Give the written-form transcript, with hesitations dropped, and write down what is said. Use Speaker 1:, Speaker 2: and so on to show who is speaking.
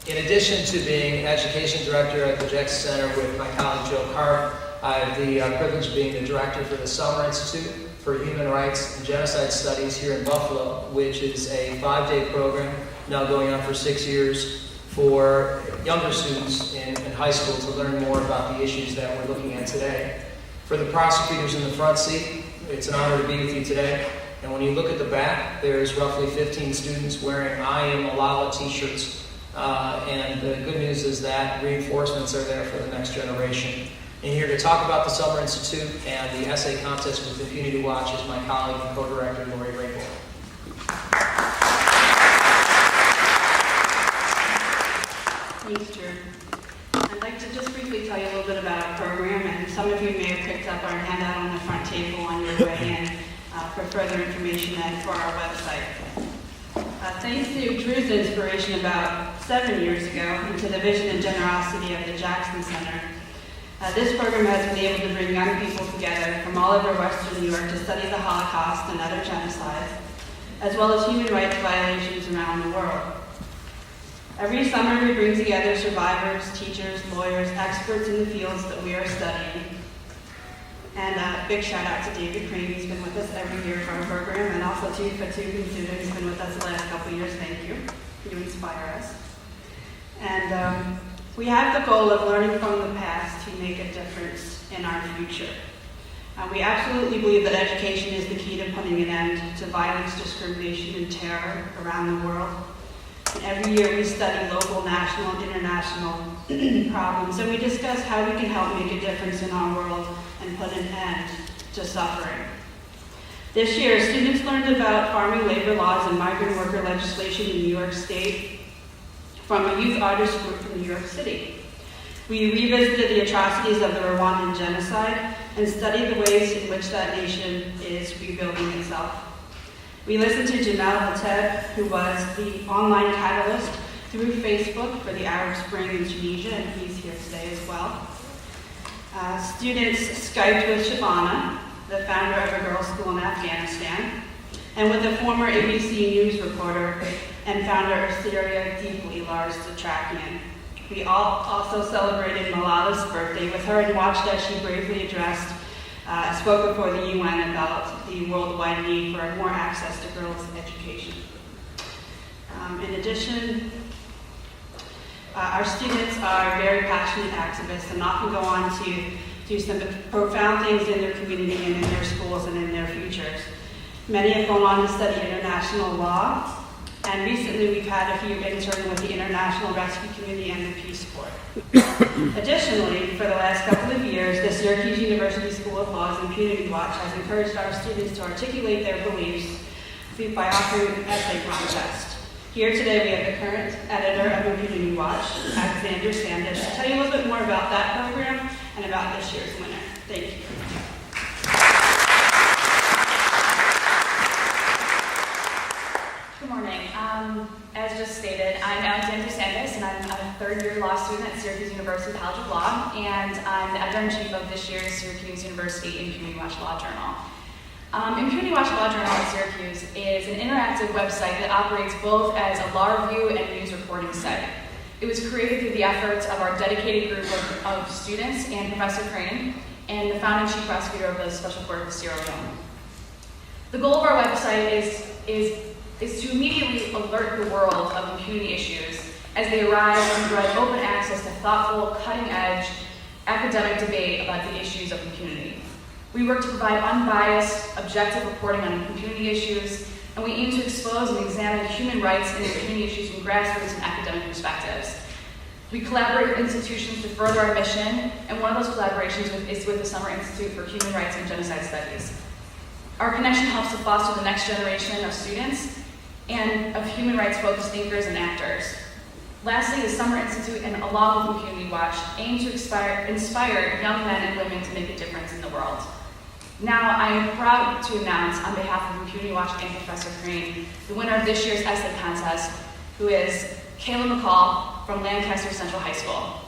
Speaker 1: In addition to being Education Director at the Jackson Center with my colleague Joe Carp, I have the privilege of being the Director for the Summer Institute for Human Rights and Genocide Studies here in Buffalo, which is a 5-day program now going on for 6 years for younger students in high school to learn more about the issues that we're looking at today. For the prosecutors in the front seat, it's an honor to be with you today. And when you look at the back, there's roughly 15 students wearing I Am Malala t-shirts. And the good news is that reinforcements are there for the next generation. And here to talk about the Summer Institute and the essay contest with Impunity Watch is my colleague and co-director, Lori Rabel.
Speaker 2: Thanks, Drew. I'd like to just briefly tell you a little bit about our program, and some of you may have picked up our handout on the front table on your way in for further information and for our website. Thanks to Drew's inspiration about 7 years ago into the vision and generosity of the Jackson Center, this program has been able to bring young people together from all over Western New York to study the Holocaust and other genocides, as well as human rights violations around the world. Every summer we bring together survivors, teachers, lawyers, experts in the fields that we are studying. And a big shout out to David Crane, who's been with us every year for our program, and also to Fatou Bensouda, who's been with us the last couple of years. Thank you. You inspire us. And we have the goal of learning from the past to make a difference in our future. We absolutely believe that education is the key to putting an end to violence, discrimination, and terror around the world. And every year we study local, national, and international problems, and we discuss how we can help make a difference in our world and put an end to suffering. This year, students learned about farming labor laws and migrant worker legislation in New York State from a youth artist group from New York City. We revisited the atrocities of the Rwandan genocide and studied the ways in which that nation is rebuilding itself. We listened to Jamal Hateb, who was the online catalyst through Facebook for the Arab Spring in Tunisia, and he's here today as well. Students Skyped with Shabana, the founder of a girls' school in Afghanistan, and with the former ABC News reporter and founder of Syria Deeply, Lars Zatrakian. We all also celebrated Malala's birthday with her and watched as she bravely spoke before the UN about the worldwide need for more access to girls' education. In addition, our students are very passionate activists and often go on to do some profound things in their community and in their schools and in their futures. Many have gone on to study international law, and recently we've had a few intern with the International Rescue Community and the Peace Corps. Additionally, for the last couple of years, the Syracuse University School of Law's Impunity Watch has encouraged our students to articulate their beliefs by offering an essay contest. Here today we have the current editor of Impunity Watch, Alexander Sanders, to tell you a little bit more about that program and about this year's winner. Thank you.
Speaker 3: Good morning. As just stated, I'm Alexander Sanders, and I'm a third-year law student at Syracuse University College of Law, and I'm the editor-in-chief of this year's Syracuse University Impunity Watch Law Journal. Impunity Watch Law Journal at Syracuse is an interactive website that operates both as a law review and news reporting site. It was created through the efforts of our dedicated group of students and Professor Crane, and the founding chief prosecutor of the Special Court of Sierra Leone. The goal of our website is to immediately alert the world of impunity issues as they arise and provide open access to thoughtful, cutting-edge academic debate about the issues of impunity. We work to provide unbiased, objective reporting on impunity issues, and we aim to expose and examine human rights and impunity issues from grassroots and academic perspectives. We collaborate with institutions to further our mission, and one of those collaborations is with the Summer Institute for Human Rights and Genocide Studies. Our connection helps to foster the next generation of students and of human rights-focused thinkers and actors. Lastly, the Summer Institute, and along with Impunity Watch, aim to inspire young men and women to make a difference in the world. Now, I am proud to announce, on behalf of Impunity Watch and Professor Crane, the winner of this year's essay contest, who is Kayla McCall from Lancaster Central High School.